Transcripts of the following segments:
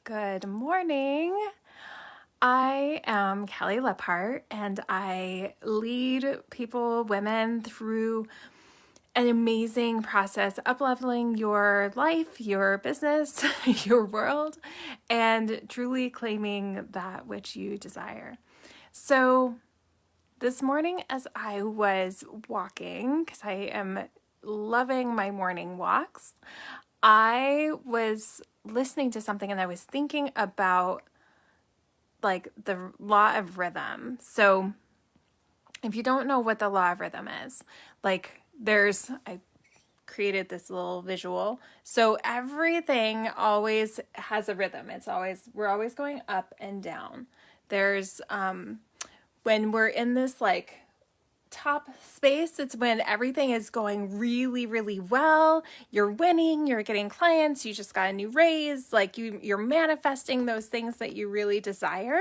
Good morning. I am Kelly Lepart, and I lead people, women, through an amazing process, up-leveling your life, your business, your world, and truly claiming that which you desire. So this morning, as I was walking, because I am loving my morning walks, I was listening to something and I was thinking about like the law of rhythm. So if you don't know what the law of rhythm is, I created this little visual. So everything always has a rhythm. We're always going up and down. There's, when we're in this top space, it's when everything is going really, really well. You're winning, you're getting clients, you just got a new raise, you're manifesting those things that you really desire,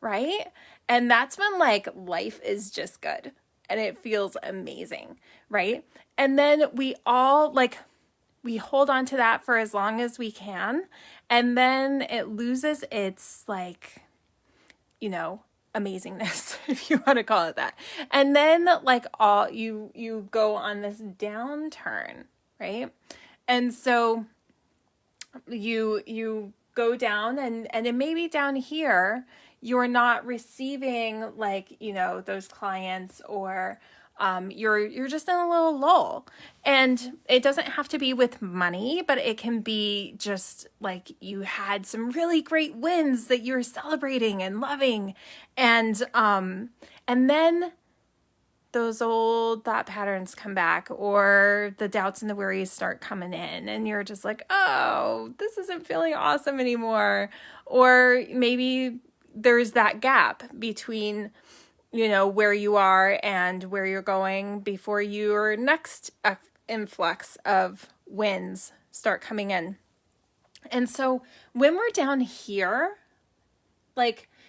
right? And that's when life is just good and it feels amazing, right? And then we hold on to that for as long as we can, and then it loses its amazingness, if you want to call it that. And then you go on this downturn, right? And so you go down, and it may be down here you're not receiving those clients, or you're just in a little lull. And it doesn't have to be with money, but it can be just you had some really great wins that you're celebrating and loving. And then those old thought patterns come back, or the doubts and the worries start coming in, and you're just like, oh, this isn't feeling awesome anymore. Or maybe there's that gap between where you are and where you're going before your next influx of wins start coming in. And so when we're down here,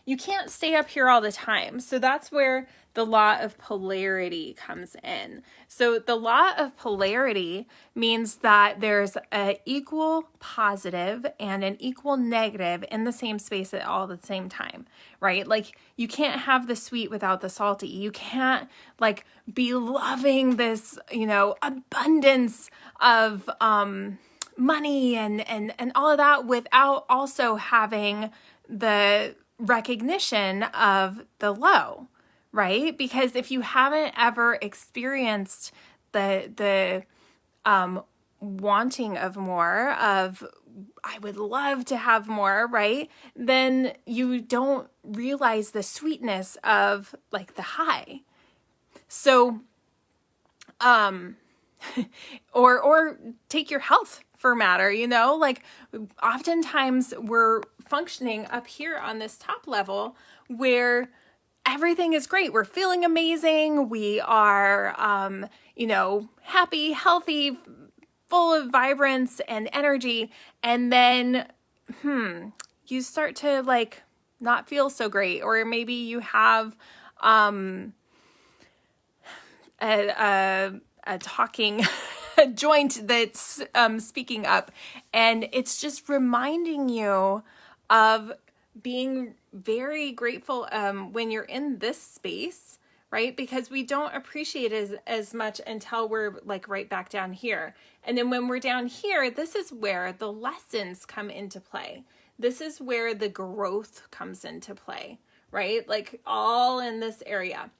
you can't stay up here all the time. So that's where the law of polarity comes in. So the law of polarity means that there's an equal positive and an equal negative in the same space at all the same time, right? You can't have the sweet without the salty. You can't be loving this, abundance of money and all of that without also having the recognition of the low, right? Because if you haven't ever experienced the wanting of more, of I would love to have more, right? Then you don't realize the sweetness of the high. So or take your health for matter, oftentimes we're functioning up here on this top level where everything is great. We're feeling amazing. We are, happy, healthy, full of vibrance and energy. And then, you start to not feel so great, or maybe you have, a talking joint that's speaking up, and it's just reminding you of being very grateful when you're in this space, right? Because we don't appreciate it as much until we're right back down here. And then when we're down here, this is where the lessons come into play. This is where the growth comes into play, right? All in this area.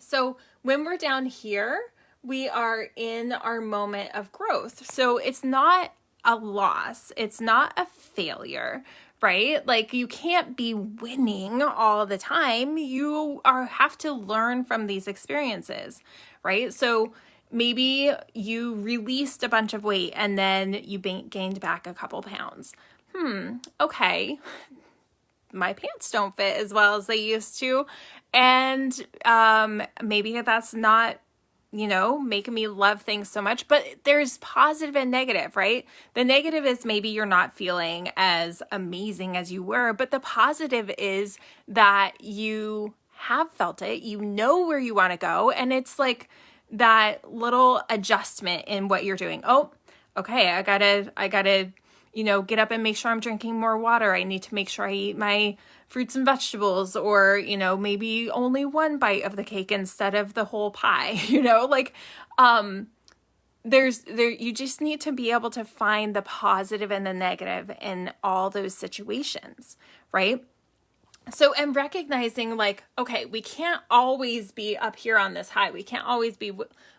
So when we're down here, we are in our moment of growth. So it's not a loss. It's not a failure, right? You can't be winning all the time. You have to learn from these experiences, right? So maybe you released a bunch of weight and then you gained back a couple pounds. Okay. My pants don't fit as well as they used to. And maybe that's not making me love things so much, but there's positive and negative, right? The negative is maybe you're not feeling as amazing as you were, but the positive is that you have felt it, you know where you want to go, and it's that little adjustment in what you're doing. Oh, okay, I gotta get up and make sure I'm drinking more water. I need to make sure I eat my fruits and vegetables, or, maybe only one bite of the cake instead of the whole pie, you just need to be able to find the positive and the negative in all those situations, right? So, and recognizing like, okay, we can't always be up here on this high. We can't always be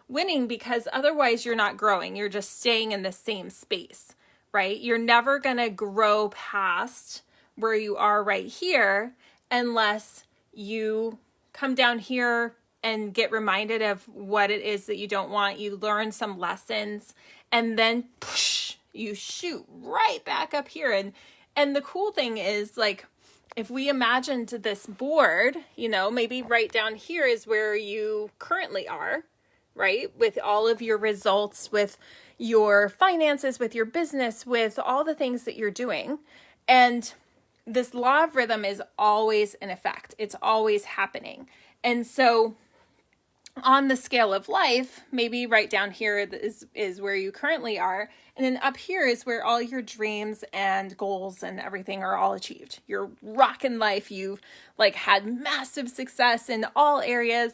winning, because otherwise you're not growing. You're just staying in the same space, right? You're never going to grow past where you are right here unless you come down here and get reminded of what it is that you don't want. You learn some lessons, and then you shoot right back up here. And the cool thing is, like, if we imagined this board, maybe right down here is where you currently are, right? With all of your results, with your finances, with your business, with all the things that you're doing. And this law of rhythm is always in effect. It's always happening. And so on the scale of life, maybe right down here is where you currently are. And then up here is where all your dreams and goals and everything are all achieved. You're rocking life. You've like had massive success in all areas.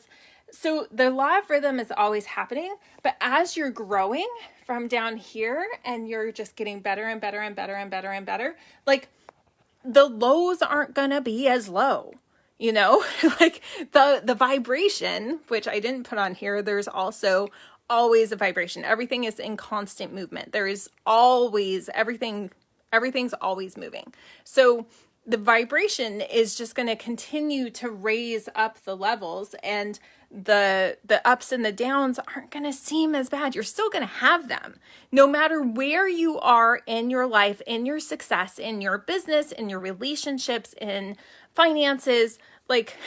So the law of rhythm is always happening. But as you're growing from down here and you're just getting better and better and better and better and better, like the lows aren't going to be as low. Like the vibration, which I didn't put on here, there's also always a vibration. Everything is in constant movement. There is always everything's always moving. So the vibration is just going to continue to raise up the levels, and the ups and the downs aren't going to seem as bad. You're still going to have them no matter where you are in your life, in your success, in your business, in your relationships, in finances, like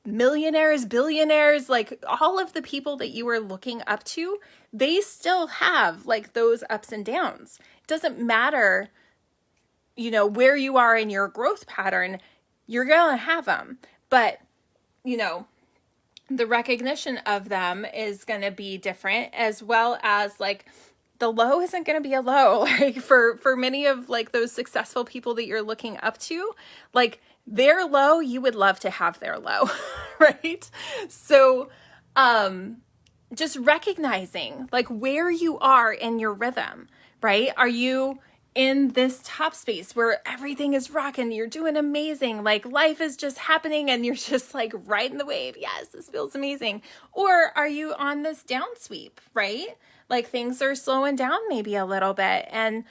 millionaires, billionaires, like all of the people that you are looking up to, they still have like those ups and downs. It doesn't matter, where you are in your growth pattern, you're going to have them. But, the recognition of them is going to be different, as well as like the low isn't going to be a low. Like for many of like those successful people that you're looking up to, like their low, you would love to have their low, right? So, just recognizing like where you are in your rhythm, right? Are you in this top space where everything is rocking, you're doing amazing, like life is just happening and you're just like riding the wave? Yes, this feels amazing. Or are you on this down sweep, right? Like things are slowing down maybe a little bit, and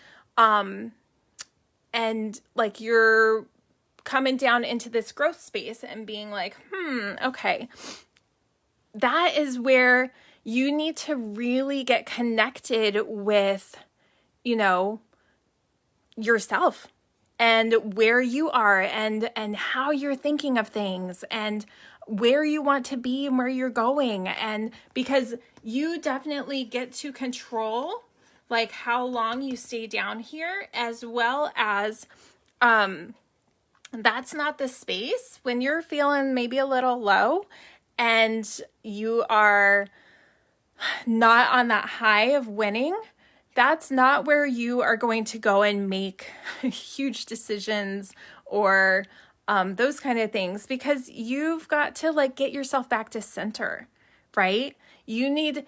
like you're coming down into this growth space and being like, okay, that is where you need to really get connected with, yourself and where you are and how you're thinking of things and where you want to be and where you're going. And because you definitely get to control like how long you stay down here, as well as that's not the space when you're feeling maybe a little low and you are not on that high of winning. That's not where you are going to go and make huge decisions or those kind of things, because you've got to like get yourself back to center, right? You need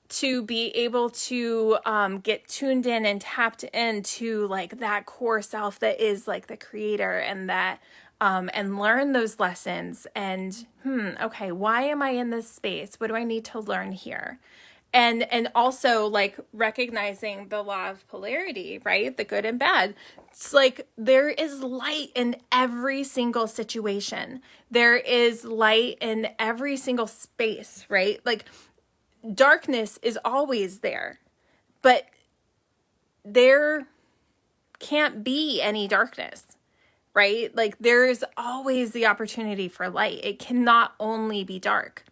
to be able to get tuned in and tapped into like that core self that is like the creator, and that and learn those lessons. And okay, why am I in this space? What do I need to learn here? And also like recognizing the law of polarity, right? The good and bad. It's like there is light in every single situation. There is light in every single space, right? Like darkness is always there, but there can't be any darkness, right? Like there's always the opportunity for light. It cannot only be dark.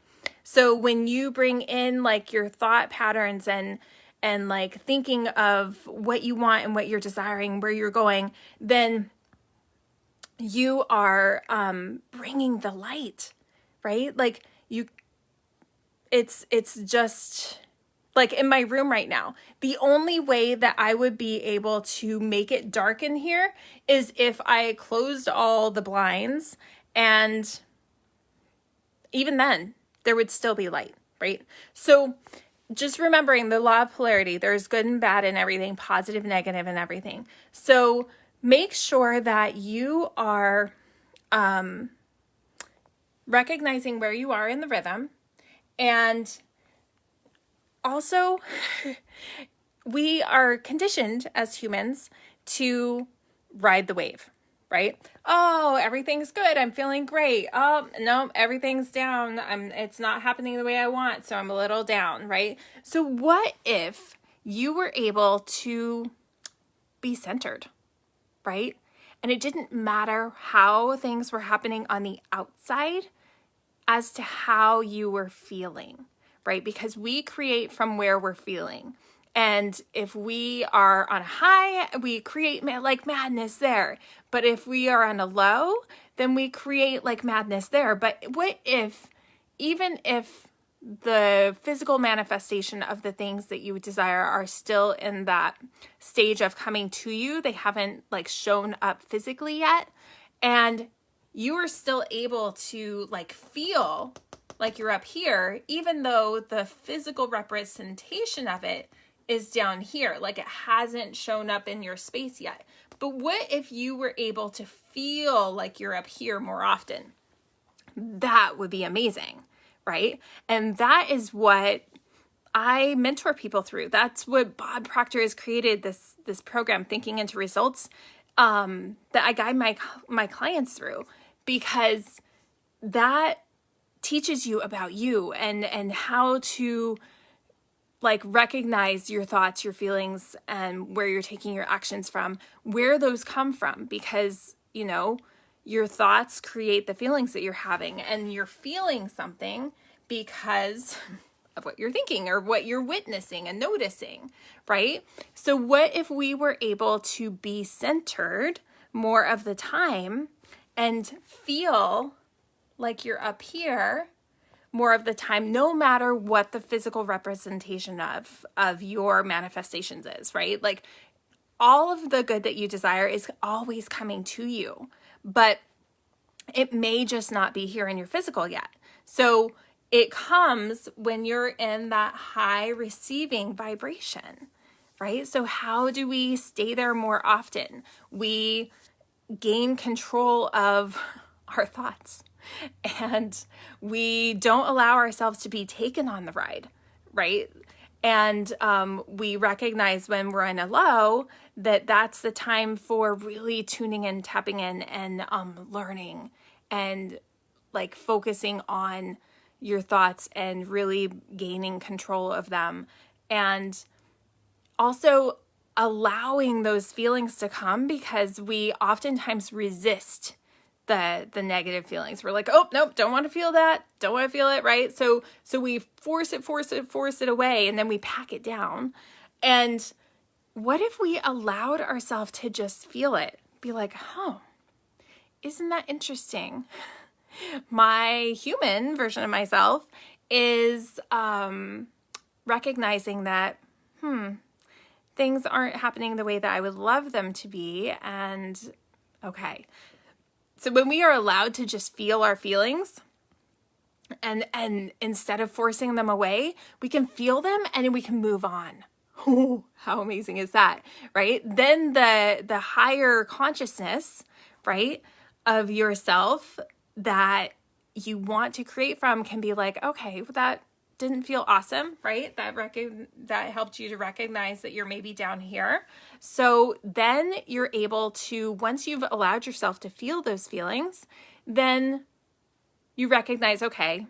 So when you bring in like your thought patterns and like thinking of what you want and what you're desiring, where you're going, then you are bringing the light, right? Like it's just like in my room right now, the only way that I would be able to make it dark in here is if I closed all the blinds, and even then there would still be light, right? So just remembering the law of polarity, there's good and bad in everything, positive, negative, and everything. So make sure that you are recognizing where you are in the rhythm. And also, we are conditioned as humans to ride the wave, right? Oh, everything's good. I'm feeling great. Oh, no, everything's down. It's not happening the way I want, so I'm a little down, right? So what if you were able to be centered, right? And it didn't matter how things were happening on the outside as to how you were feeling, right? Because we create from where we're feeling. And if we are on a high, we create like madness there. But if we are on a low, then we create like madness there. But what if, even if the physical manifestation of the things that you desire are still in that stage of coming to you, they haven't like shown up physically yet, and you are still able to like feel like you're up here, even though the physical representation of it is down here, like it hasn't shown up in your space yet. But what if you were able to feel like you're up here more often? That would be amazing, right? And that is what I mentor people through. That's what Bob Proctor has created, this program, Thinking into Results, that I guide my clients through, because that teaches you about you and how to like recognize your thoughts, your feelings, and where you're taking your actions from, where those come from, because, you know, your thoughts create the feelings that you're having, and you're feeling something because of what you're thinking or what you're witnessing and noticing, right? So what if we were able to be centered more of the time and feel like you're up here more of the time, no matter what the physical representation of your manifestations is, right? Like all of the good that you desire is always coming to you, but it may just not be here in your physical yet. So it comes when you're in that high receiving vibration, right? So how do we stay there more often? We gain control of our thoughts, and we don't allow ourselves to be taken on the ride, right? And we recognize when we're in a low that that's the time for really tuning in, tapping in, and learning and like focusing on your thoughts and really gaining control of them. And also allowing those feelings to come, because we oftentimes resist the negative feelings. We're like, oh, nope, don't want to feel that. Don't want to feel it, right? So we force it away, and then we pack it down. And what if we allowed ourselves to just feel it? Be like, oh, isn't that interesting? My human version of myself is recognizing that, things aren't happening the way that I would love them to be. And okay. So when we are allowed to just feel our feelings, and instead of forcing them away, we can feel them and then we can move on. Oh, how amazing is that, right? Then the higher consciousness, right, of yourself that you want to create from can be like, okay, well, that didn't feel awesome, right? That helped you to recognize that you're maybe down here. So then you're able to, once you've allowed yourself to feel those feelings, then you recognize, okay,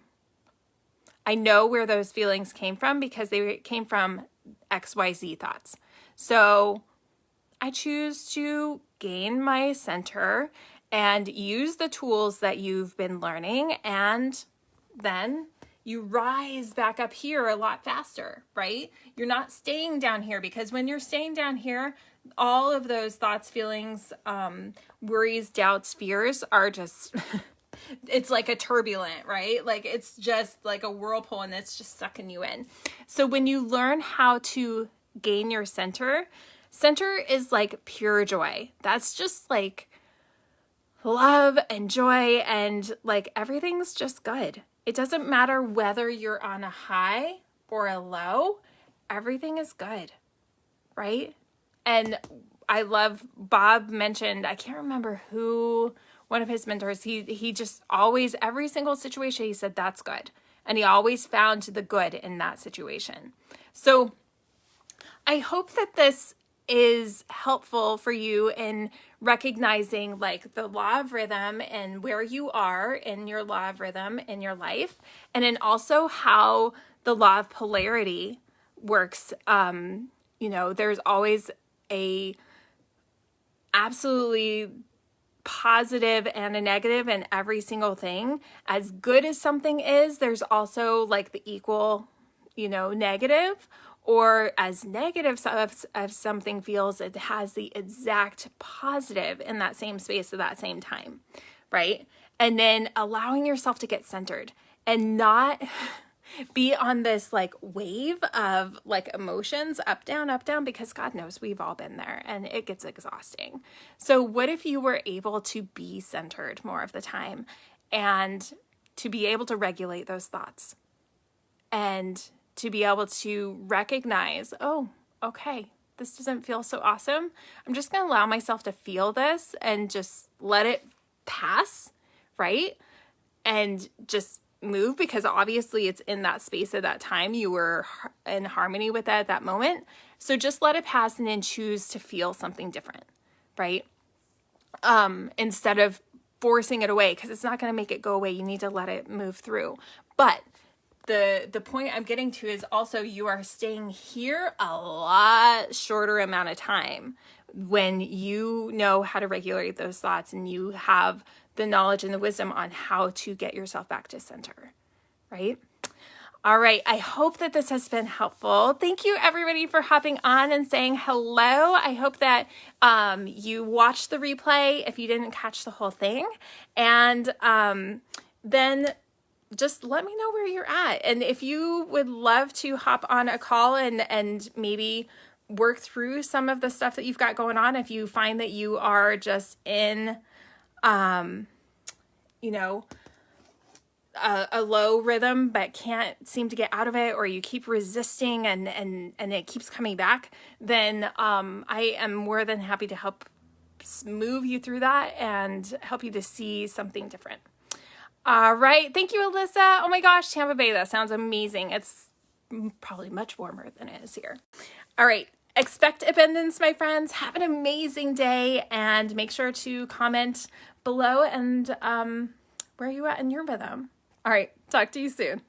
I know where those feelings came from because they came from XYZ thoughts. So I choose to gain my center and use the tools that you've been learning, and then you rise back up here a lot faster, right? You're not staying down here, because when you're staying down here, all of those thoughts, feelings, worries, doubts, fears are just it's like a turbulent, right? Like it's just like a whirlpool and it's just sucking you in. So when you learn how to gain your center, center is like pure joy. That's just like love and joy, and like everything's just good. It doesn't matter whether you're on a high or a low, everything is good, right? And I love, Bob mentioned, I can't remember who, one of his mentors, he just always, every single situation, he said, that's good. And he always found the good in that situation. So I hope that this is helpful for you in recognizing like the law of rhythm and where you are in your law of rhythm in your life, and then also how the law of polarity works. There's always a absolutely positive and a negative in every single thing. As good as something is, there's also like the equal, negative, or as negative as something feels, it has the exact positive in that same space at that same time, right? And then allowing yourself to get centered and not be on this like wave of like emotions, up, down, because God knows we've all been there and it gets exhausting. So what if you were able to be centered more of the time and to be able to regulate those thoughts and to be able to recognize, oh, okay, this doesn't feel so awesome. I'm just going to allow myself to feel this and just let it pass, right? And just move, because obviously it's in that space at that time. You were in harmony with that at that moment. So just let it pass and then choose to feel something different, right? Instead of forcing it away, because it's not going to make it go away. You need to let it move through. But the point I'm getting to is also you are staying here a lot shorter amount of time when you know how to regulate those thoughts and you have the knowledge and the wisdom on how to get yourself back to center, right? All right. I hope that this has been helpful. Thank you everybody for hopping on and saying hello. I hope that you watched the replay if you didn't catch the whole thing. And then just let me know where you're at. And if you would love to hop on a call and maybe work through some of the stuff that you've got going on, if you find that you are just in, a low rhythm but can't seem to get out of it, or you keep resisting and it keeps coming back, then I am more than happy to help move you through that and help you to see something different. All right. Thank you, Alyssa. Oh my gosh, Tampa Bay. That sounds amazing. It's probably much warmer than it is here. All right. Expect abundance, my friends. Have an amazing day and make sure to comment below and where are you at in your rhythm. All right. Talk to you soon.